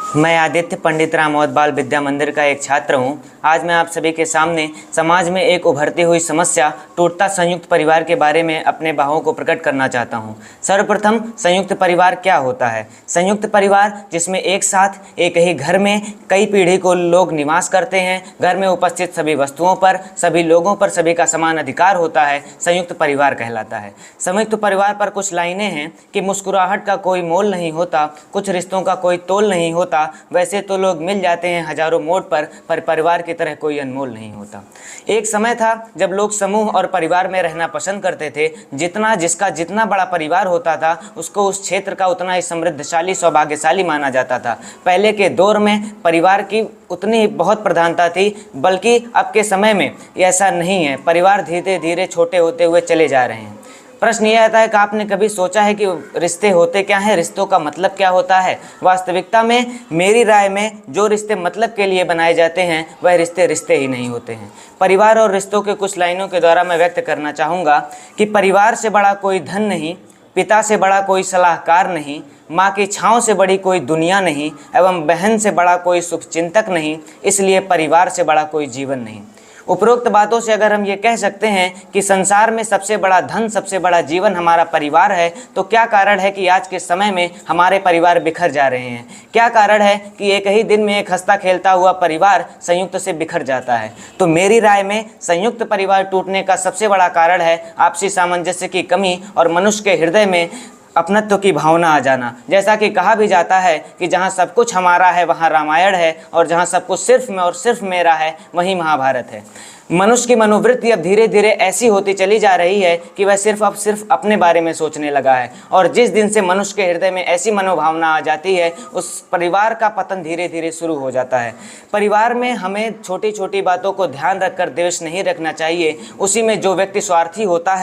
मैं आदित्य पंडित रामोद बाल विद्या मंदिर का एक छात्र हूँ। आज मैं आप सभी के सामने समाज में एक उभरती हुई समस्या टूटता संयुक्त परिवार के बारे में अपने भावों को प्रकट करना चाहता हूँ। सर्वप्रथम, संयुक्त परिवार क्या होता है? संयुक्त परिवार जिसमें एक साथ एक ही घर में कई पीढ़ी को लोग निवास करते हैं, घर में उपस्थित सभी वस्तुओं पर, सभी लोगों पर सभी का समान अधिकार होता है, संयुक्त परिवार कहलाता है। संयुक्त परिवार पर कुछ लाइनें हैं कि मुस्कुराहट का कोई मोल नहीं होता, कुछ रिश्तों का कोई तोल नहीं होता, वैसे तो लोग मिल जाते हैं हजारों मोड़ पर परिवार की तरह कोई अनमोल नहीं होता। एक समय था जब लोग समूह और परिवार में रहना पसंद करते थे। जितना बड़ा परिवार होता था उसको उस क्षेत्र का उतना ही समृद्धशाली सौभाग्यशाली माना जाता था। पहले के दौर में परिवार की उतनी ही बहुत प्रधानता थी, बल्कि अब के समय में ऐसा नहीं है। परिवार धीरे धीरे छोटे होते हुए चले जा रहे हैं। प्रश्न यह आता है कि आपने कभी सोचा है कि रिश्ते होते क्या हैं, रिश्तों का मतलब क्या होता है? वास्तविकता में मेरी राय में जो रिश्ते मतलब के लिए बनाए जाते हैं वह रिश्ते ही नहीं होते हैं। परिवार और रिश्तों के कुछ लाइनों के द्वारा मैं व्यक्त करना चाहूँगा कि परिवार से बड़ा कोई धन नहीं, पिता से बड़ा कोई सलाहकार नहीं, माँ की छाँव से बड़ी कोई दुनिया नहीं, एवं बहन से बड़ा कोई शुभचिंतक नहीं, इसलिए परिवार से बड़ा कोई जीवन नहीं। उपरोक्त बातों से अगर हम ये कह सकते हैं कि संसार में सबसे बड़ा धन, सबसे बड़ा जीवन हमारा परिवार है, तो क्या कारण है कि आज के समय में हमारे परिवार बिखर जा रहे हैं? क्या कारण है कि एक ही दिन में एक हंसता खेलता हुआ परिवार संयुक्त से बिखर जाता है? तो मेरी राय में संयुक्त परिवार टूटने का सबसे बड़ा कारण है आपसी सामंजस्य की कमी और मनुष्य के हृदय में अपनत्व की भावना आ जाना। जैसा कि कहा भी जाता है कि जहाँ सब कुछ हमारा है वहाँ रामायण है, और जहाँ सब कुछ सिर्फ मैं और सिर्फ मेरा है वहीं महाभारत है। मनुष्य की मनोवृत्ति अब धीरे धीरे ऐसी होती चली जा रही है कि वह सिर्फ अपने बारे में सोचने लगा है, और जिस दिन से मनुष्य के हृदय में ऐसी मनोभावना आ जाती है उस परिवार का पतन धीरे धीरे शुरू हो जाता है। परिवार में हमें छोटी छोटी बातों को ध्यान रखकर द्वेष नहीं रखना चाहिए। उसी में जो व्यक्ति स्वार्थी होता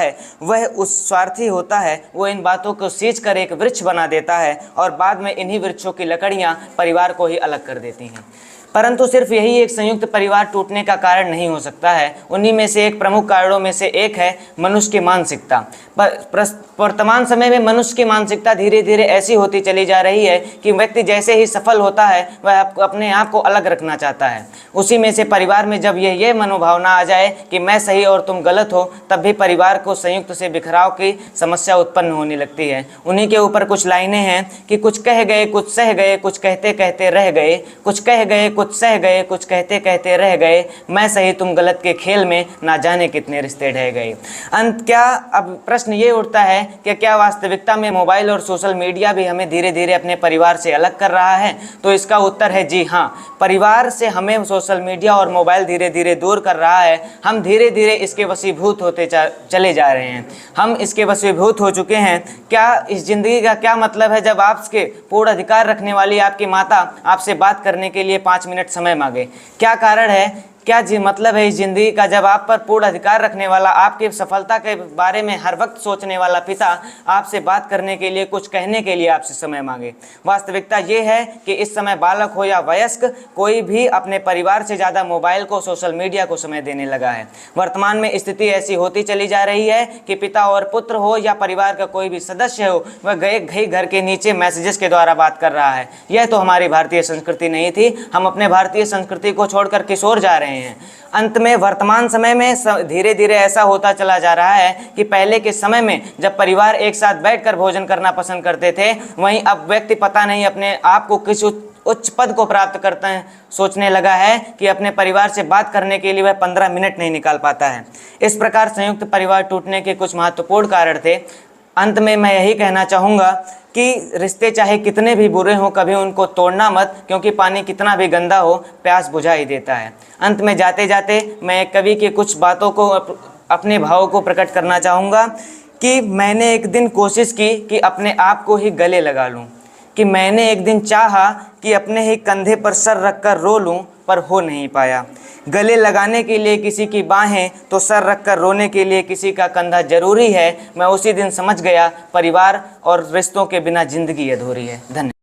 है वो इन बातों को सींच कर एक वृक्ष बना देता है, और बाद में इन्हीं वृक्षों की लकड़ियाँ परिवार को ही अलग कर देती हैं। परंतु सिर्फ यही एक संयुक्त परिवार टूटने का कारण नहीं हो सकता है। उन्हीं में से एक प्रमुख कारणों में से एक है मनुष्य की मानसिकता। वर्तमान समय में मनुष्य की मानसिकता धीरे धीरे ऐसी होती चली जा रही है कि व्यक्ति जैसे ही सफल होता है वह अपने आप को अलग रखना चाहता है। उसी में से परिवार में जब ये मनोभावना आ जाए कि मैं सही और तुम गलत हो, तब भी परिवार को संयुक्त से बिखराव की समस्या उत्पन्न होने लगती है। उन्हीं के ऊपर कुछ लाइनें हैं कि कुछ कह गए, कुछ सह गए, कुछ कहते कहते रह गए, कुछ कह गए, कुछ सह गए, कुछ कहते कहते रह गए, मैं सही तुम गलत के खेल में ना जाने कितने रिश्ते ढह गए। अब प्रश्न ये उठता है कि क्या वास्तविकता में मोबाइल और सोशल मीडिया भी हमें धीरे धीरे अपने परिवार से अलग कर रहा है? तो इसका उत्तर है जी हाँ। परिवार से हमें सोशल मीडिया और मोबाइल धीरे धीरे दूर कर रहा है। हम धीरे धीरे इसके वशीभूत होते चले जा रहे हैं। हम इसके वशीभूत हो चुके हैं। क्या इस जिंदगी का क्या मतलब है जब आपके पूर्ण अधिकार रखने वाली आपकी माता आपसे बात करने के लिए 5 मिनट समय मांगे? क्या कारण है, क्या मतलब है इस ज़िंदगी का जब आप पर पूर्ण अधिकार रखने वाला, आपकी सफलता के बारे में हर वक्त सोचने वाला पिता आपसे बात करने के लिए, कुछ कहने के लिए आपसे समय मांगे? वास्तविकता ये है कि इस समय बालक हो या वयस्क, कोई भी अपने परिवार से ज़्यादा मोबाइल को, सोशल मीडिया को समय देने लगा है। वर्तमान में स्थिति ऐसी होती चली जा रही है कि पिता और पुत्र हो या परिवार का कोई भी सदस्य हो, वह गए घर के नीचे मैसेजेस के द्वारा बात कर रहा है। यह तो हमारी भारतीय संस्कृति नहीं थी। हम अपने भारतीय संस्कृति को छोड़कर किशोर जा रहे हैं। अंत में वर्तमान समय में धीरे धीरे ऐसा होता चला जा रहा है कि पहले के समय में जब परिवार एक साथ बैठकर भोजन करना पसंद करते थे, वहीं अब व्यक्ति पता नहीं अपने आप को किस उच्च पद को प्राप्त करते हैं सोचने लगा है कि अपने परिवार से बात करने के लिए वह 15 मिनट नहीं निकाल पाता है। इस प्रकार संयुक्त परिवार टूटने के कुछ महत्वपूर्ण कारण थे। अंत में मैं यही कहना चाहूँगा कि रिश्ते चाहे कितने भी बुरे हों, कभी उनको तोड़ना मत, क्योंकि पानी कितना भी गंदा हो प्यास बुझा ही देता है। अंत में जाते जाते मैं एक कवि के कुछ बातों को, अपने भावों को प्रकट करना चाहूँगा कि मैंने एक दिन कोशिश की कि अपने आप को ही गले लगा लूँ, कि मैंने एक दिन चाहा कि अपने ही कंधे पर सर रखकर रो लूँ, पर हो नहीं पाया। गले लगाने के लिए किसी की बाहें, तो सर रखकर रोने के लिए किसी का कंधा जरूरी है। मैं उसी दिन समझ गया परिवार और रिश्तों के बिना जिंदगी अधूरी है। धन्यवाद।